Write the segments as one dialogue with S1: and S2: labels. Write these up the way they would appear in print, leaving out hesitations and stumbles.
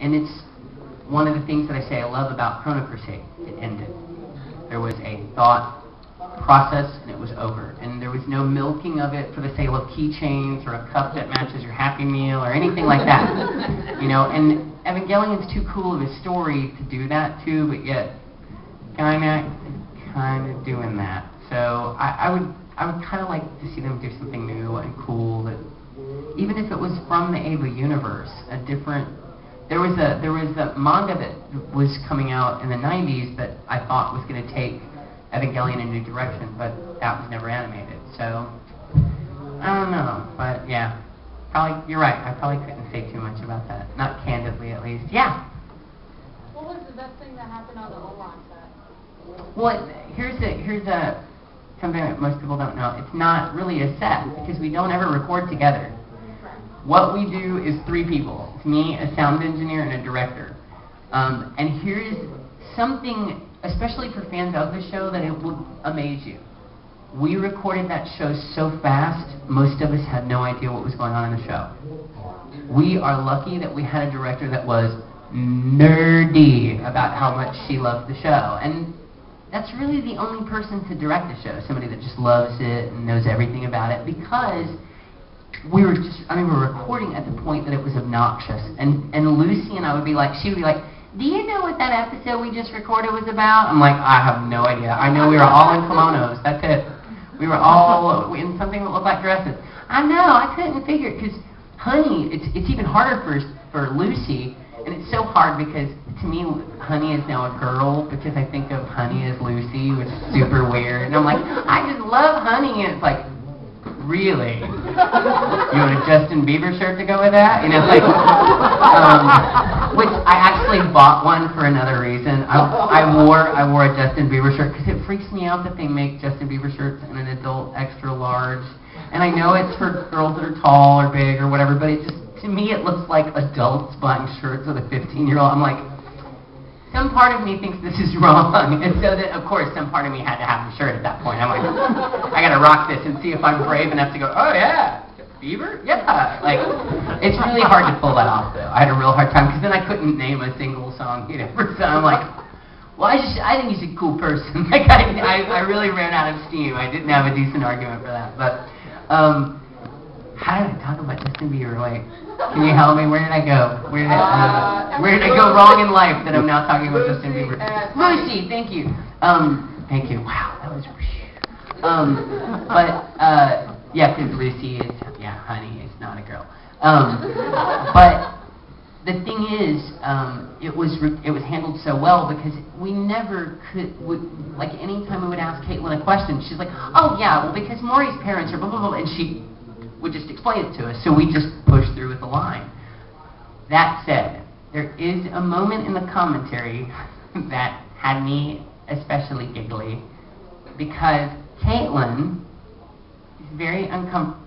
S1: And it's one of the things that I say I love about Chrono Crusade. It ended. There was a thought process, and it was over. And there was no milking of it for the sale of keychains or a cup that matches your Happy Meal or anything like that. You know, and Evangelion's too cool of a story to do that too, but yet kind of doing that. So I would kind of like to see them do something new and cool, that even if it was from the Ava universe, a different. There was a manga that was coming out in the 90s that I thought was going to take Evangelion in a new direction, but that was never animated. So I don't know, but yeah, probably you're right. I probably couldn't say too much about that, not candidly at least. Yeah.
S2: What was the best thing that happened on the Oolong set?
S1: Well, here's something that most people don't know. It's not really a set because we don't ever record together. What we do is 3 people. It's me, a sound engineer, and a director. And here's something, especially for fans of the show, that it will amaze you. We recorded that show so fast, most of us had no idea what was going on in the show. We are lucky that we had a director that was nerdy about how much she loved the show. And that's really the only person to direct the show, somebody that just loves it and knows everything about it, because we were recording at the point that it was obnoxious. And Lucy and I would be like, she would be like, do you know what that episode we just recorded was about? I'm like, I have no idea. I know we were all in kimonos. That's it. We were all in something that looked like dresses. I know. I couldn't figure it because Honey, it's even harder for Lucy. And it's so hard because, to me, Honey is now a girl because I think of Honey as Lucy, which is super weird. And I'm like, I just love Honey. And it's like, really? You want a Justin Bieber shirt to go with that? You know, like, which I actually bought one for another reason. I wore a Justin Bieber shirt because it freaks me out that they make Justin Bieber shirts in an adult extra large. And I know it's for girls that are tall or big or whatever, but it just, to me, it looks like adults buying shirts with a 15-year-old. I'm like, some part of me thinks this is wrong, and so that, of course, some part of me had to have the shirt at that point. I'm like, I gotta rock this and see if I'm brave enough to go, oh yeah, Bieber? Yeah. Like, it's really hard to pull that off, though. I had a real hard time, because then I couldn't name a single song he'd ever done. I'm like, well, I think he's a cool person. Like, I really ran out of steam. I didn't have a decent argument for that. But, how did I talk about Justin Bieber? Wait, can you help me? Where did I go? Where did I go wrong in life that I'm now talking about Justin Bieber? Lucy, thank you. Thank you. Wow, that was yeah, because Lucy is, yeah, Honey is not a girl. But the thing is, it was handled so well because we never could, like, anytime we would ask Caitlin a question, she's like, oh yeah, well, because Maury's parents are blah, blah, blah, and she would just explain it to us, so we just pushed through with the line. That said, there is a moment in the commentary that had me especially giggly, because Caitlin is very uncomfortable,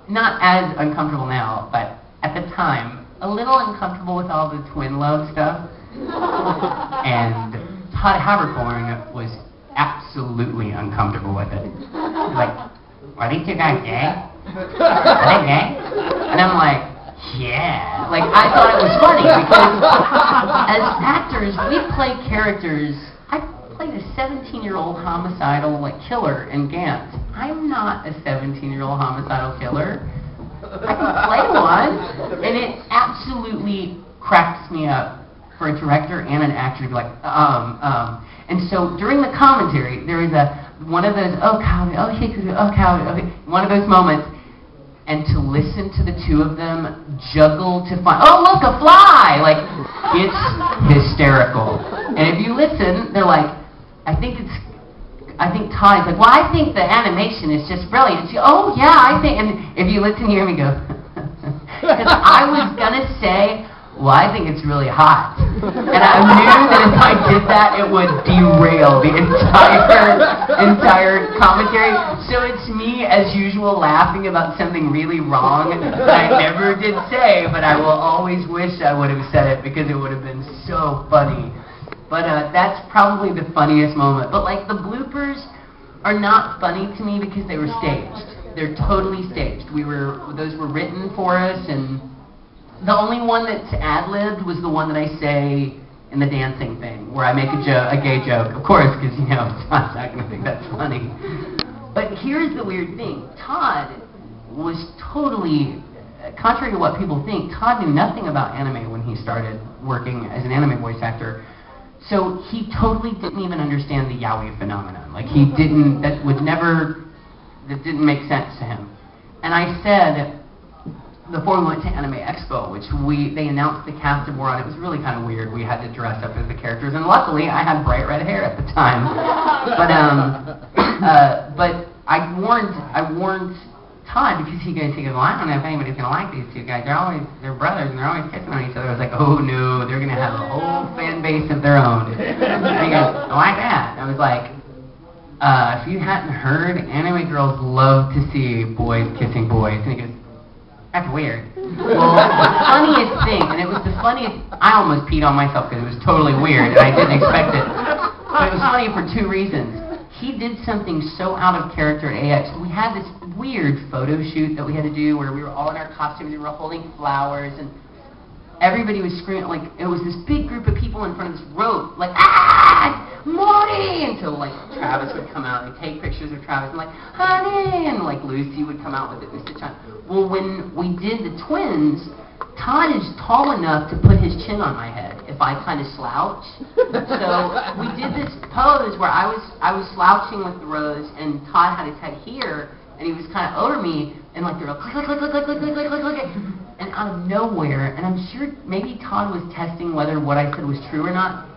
S1: not as uncomfortable now, but at the time, a little uncomfortable with all the twin love stuff, and Todd Habercorn was absolutely uncomfortable with it. He's like, are these two guys gay? Are they gay? And I'm like, yeah. Like, I thought it was funny because as actors, we play characters. I played a 17-year-old homicidal, like, killer in Gantz. I'm not a 17-year-old homicidal killer. I can play one. And it absolutely cracks me up for a director and an actor to be like, And so during the commentary, there is one of those, oh, cow, oh, hey, oh, cow, okay, one of those moments, and to listen to the two of them juggle to find, oh, look, a fly! Like, it's hysterical. And if you listen, they're like, I think Todd's like, well, I think the animation is just brilliant. Oh, yeah, I think, and if you listen, you hear me go, because I was going to say, well, I think it's really hot. And I knew that if I did that, it would derail the entire commentary. So it's me, as usual, laughing about something really wrong that I never did say, but I will always wish I would have said it because it would have been so funny. But that's probably the funniest moment. But, like, the bloopers are not funny to me because they were staged. They're totally staged. Those were written for us, and The only one that's ad-libbed was the one that I say in the dancing thing, where I make a gay joke, of course, because, you know, Todd's not going to think that's funny. But here's the weird thing. Todd was totally, contrary to what people think, Todd knew nothing about anime when he started working as an anime voice actor. So he totally didn't even understand the yaoi phenomenon. Like, he didn't, that didn't make sense to him. And I said, before we went to Anime Expo, which they announced the cast of War on, it was really kind of weird. We had to dress up as the characters, and luckily I had bright red hair at the time. But I warned Todd, because he goes, well, I don't know if anybody's gonna like these two guys. They're brothers, and they're always kissing on each other. I was like, oh no, they're gonna have a whole fan base of their own. And he goes, I like that. I was like, if you hadn't heard, anime girls love to see boys kissing boys. And he goes, that's weird. Well, the funniest thing, and it was the funniest, I almost peed on myself because it was totally weird, and I didn't expect it. But it was funny for two reasons. He did something so out of character at AX. We had this weird photo shoot that we had to do where we were all in our costumes, we were holding flowers, and everybody was screaming, like, it was this big group of people in front of this rope, like, ah, Morty! Until, like, Travis would come out and take pictures of Travis, and, like, honey! And, like, Lucy would come out with it, Mr. Chan. Well, when we did the twins, Todd is tall enough to put his chin on my head if I kind of slouch. So we did this pose where I was slouching with the rose, and Todd had his head here, and he was kind of over me, and, like, they were like, click, click, click, click, click, click, click, click, click. And out of nowhere, and I'm sure maybe Todd was testing whether what I said was true or not,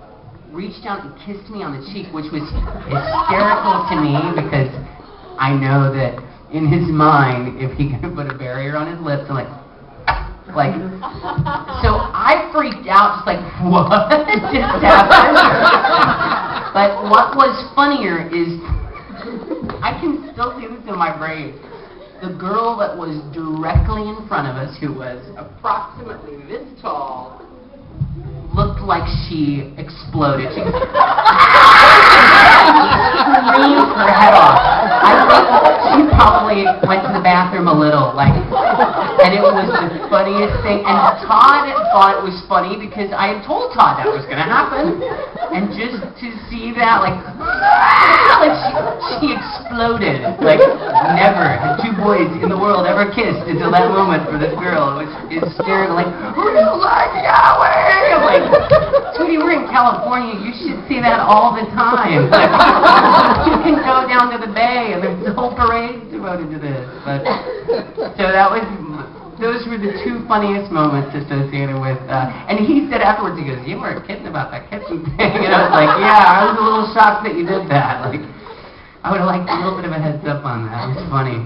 S1: reached out and kissed me on the cheek, which was hysterical to me because I know that in his mind, if he could put a barrier on his lips and like, so I freaked out, just like, what just happened? But what was funnier is, I can still see this in my brain. The girl that was directly in front of us, who was approximately this tall, looked like she exploded. She screamed her head off. I think she probably went to the bathroom a little, like, and it was the funniest thing. And Todd thought it was funny because I had told Todd that was going to happen. And just to see that, like she exploded. Like, never had two boys in the world ever kissed until that moment for this girl. It was hysterical, like, who do you like, Yahweh? I'm like, sweetie, we're in California. You should see that all the time. Like, you can go down to the bay, and there's a whole parade devoted to this. But so those were the two funniest moments associated with. And he said afterwards, he goes, "You weren't kidding about that kissing thing." And I was like, "Yeah, I was a little shocked that you did that." Like, I would have liked a little bit of a heads up on that. It was funny.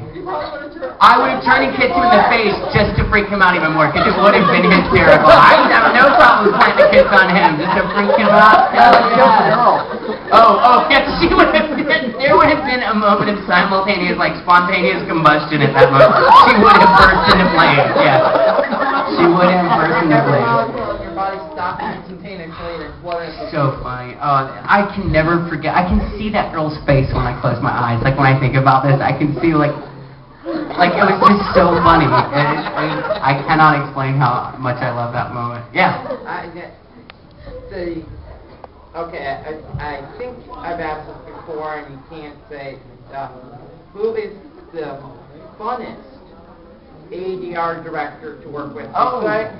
S1: I would have turned and kissed him in the face just to freak him out even more, because it would have been hysterical. I would have no problem planting a kiss on him just to freak him out. Oh, yes, she would have been, there would have been a moment of simultaneous, like, spontaneous combustion at that moment. She would have burst into flames, yes. She would have burst into flames. So funny. I can never forget. I can see that girl's face when I close my eyes. Like, when I think about this, I can see, like it was just so funny. I cannot explain how much I love that moment. Yeah.
S3: I think I've asked this before, and you can't say, who is the funnest ADR director to work with?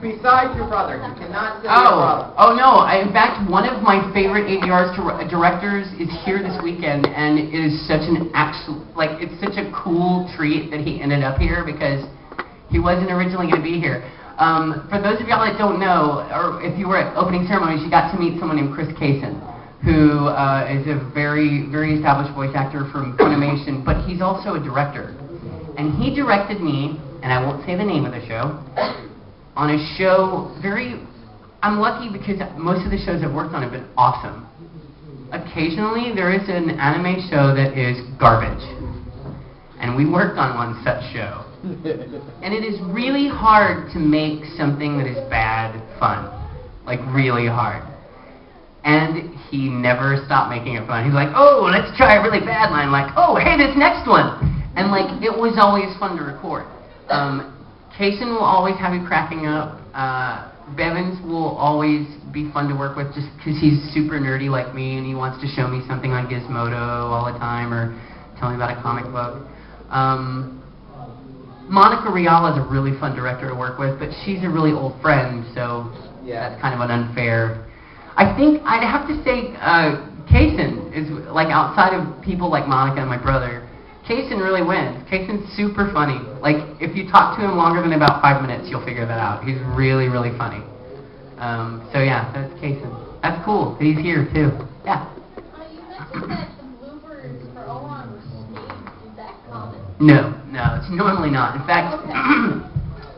S3: Besides your brother. You cannot say your brother.
S1: Oh, no. In fact, one of my favorite ADR directors is here this weekend, and it is such an it's such a cool treat that he ended up here, because he wasn't originally going to be here. For those of y'all that don't know, or if you were at opening ceremonies, you got to meet someone named Chris Kaysen, who is a very, very established voice actor from Funimation, but he's also a director. And he directed me, and I won't say the name of the show, on a show I'm lucky because most of the shows I've worked on have been awesome. Occasionally, there is an anime show that is garbage. And we worked on one such show. And it is really hard to make something that is bad fun. Like, really hard. And he never stopped making it fun. He's like, oh, let's try a really bad line. Like, oh, hey, this next one. And, like, it was always fun to record. Kaysen will always have you cracking up. Bevins will always be fun to work with just because he's super nerdy like me and he wants to show me something on Gizmodo all the time or tell me about a comic book. Monica Rial is a really fun director to work with, but she's a really old friend, so that's kind of an unfair. I think I'd have to say Kaysen is, like, outside of people like Monica and my brother, Kaysen really wins. Kaysen's super funny. Like, if you talk to him longer than about 5 minutes, you'll figure that out. He's really, really funny. So yeah, that's Kaysen. That's cool. He's here too. Yeah.
S2: You mentioned that the bloopers for Owan were staged. Is that common?
S1: No, it's normally not. In fact,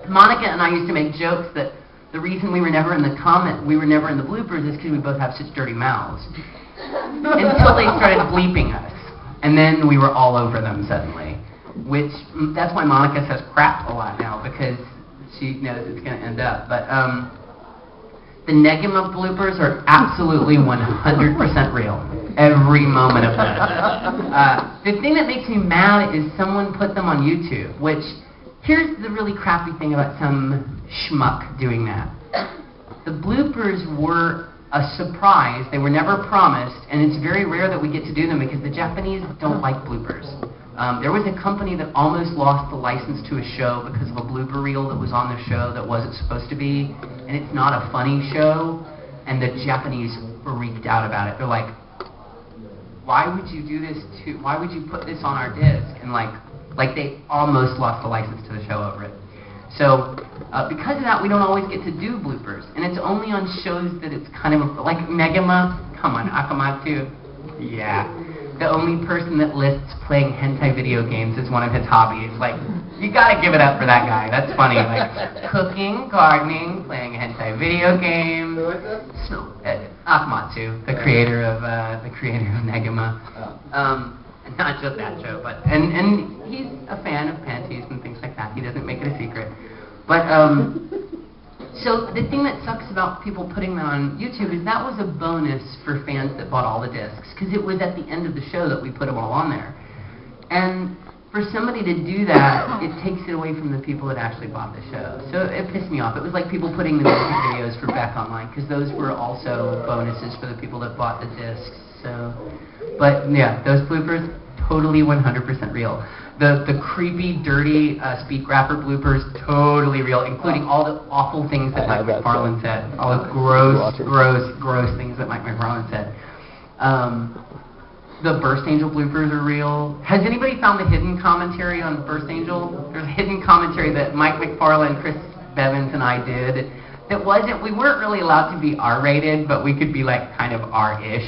S1: Monica and I used to make jokes that the reason we were never in the bloopers is because we both have such dirty mouths. Until they started bleeping us. And then we were all over them suddenly. That's why Monica says crap a lot now, because she knows it's going to end up. But the Negima bloopers are absolutely 100% real. Every moment of them. The thing that makes me mad is someone put them on YouTube, which, here's the really crappy thing about some schmuck doing that. The bloopers were a surprise. They were never promised, and it's very rare that we get to do them because the Japanese don't like bloopers. There was a company that almost lost the license to a show because of a blooper reel that was on the show that wasn't supposed to be, and it's not a funny show, and the Japanese freaked out about it. They're like, why would you do this why would you put this on our disc? And like they almost lost the license to the show over it. So, because of that, we don't always get to do bloopers. And it's only on shows that it's kind of, like Megama, come on, Akamatsu, yeah. The only person that lists playing hentai video games as one of his hobbies. Like, you gotta give it up for that guy. That's funny. Like, cooking, gardening, playing hentai video games.
S3: Who is this?
S1: Akamatsu, the creator of Negama. Not just that show, but and he's a fan of panties and things like that. He doesn't make it a secret. But so the thing that sucks about people putting them on YouTube is that was a bonus for fans that bought all the discs, because it was at the end of the show that we put them all on there. And for somebody to do that, it takes it away from the people that actually bought the show. So it pissed me off. It was like people putting the music videos for Beck online, because those were also bonuses for the people that bought the discs. So, but yeah, those bloopers, totally 100% real. The creepy, dirty Speak Rapper bloopers, totally real, including all the awful things that Mike McFarlane said. All the gross things that Mike McFarlane said. The Burst Angel bloopers are real. Has anybody found the hidden commentary on Burst Angel? There's a hidden commentary that Mike McFarlane, Chris Bevins, and I did. That wasn't, we weren't really allowed to be R-rated, but we could be like kind of R-ish.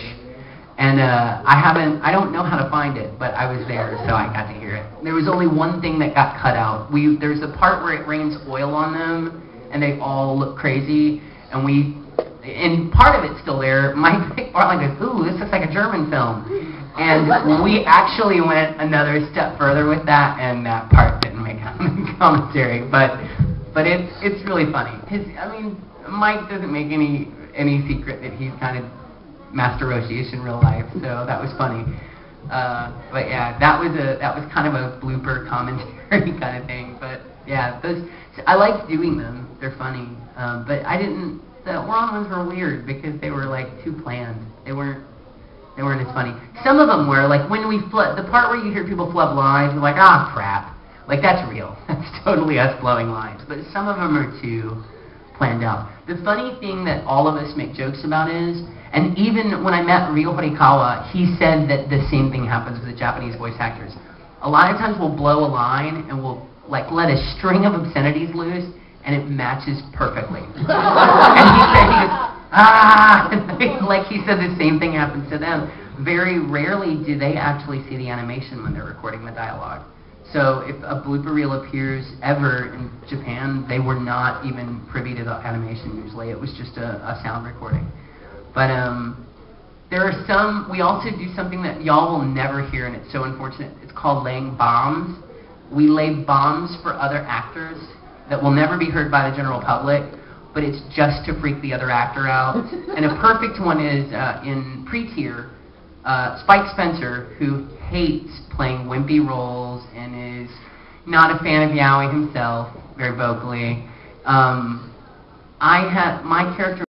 S1: And I don't know how to find it, but I was there, so I got to hear it. There was only one thing that got cut out. There's a part where it rains oil on them, and they all look crazy, and part of it's still there. Mike McFarlane goes, ooh, this looks like a German film. And we actually went another step further with that, and that part didn't make commentary, but it's really funny. Mike doesn't make any secret that he's kind of Master Roshi-ish in real life, so that was funny. But yeah, that was kind of a blooper commentary kind of thing. But yeah, I liked doing them. They're funny. But the Oron ones were weird because they were like too planned. They weren't as funny. Some of them were, like when we the part where you hear people flub lines, you're like, ah, crap. Like, that's real. That's totally us blowing lines. But some of them are too planned out. The funny thing that all of us make jokes about is, and even when I met Ryo Horikawa, he said that the same thing happens with the Japanese voice actors. A lot of times we'll blow a line and we'll like let a string of obscenities loose and it matches perfectly. And he goes, ah! Like he said the same thing happens to them. Very rarely do they actually see the animation when they're recording the dialogue. So if a blooper reel appears ever in Japan, they were not even privy to the animation usually. It was just a sound recording. But there are some, we also do something that y'all will never hear, and it's so unfortunate. It's called laying bombs. We lay bombs for other actors that will never be heard by the general public, but it's just to freak the other actor out. And a perfect one is in pre-tier, Spike Spencer, who hates playing wimpy roles and is not a fan of yaoi himself, very vocally. I have my character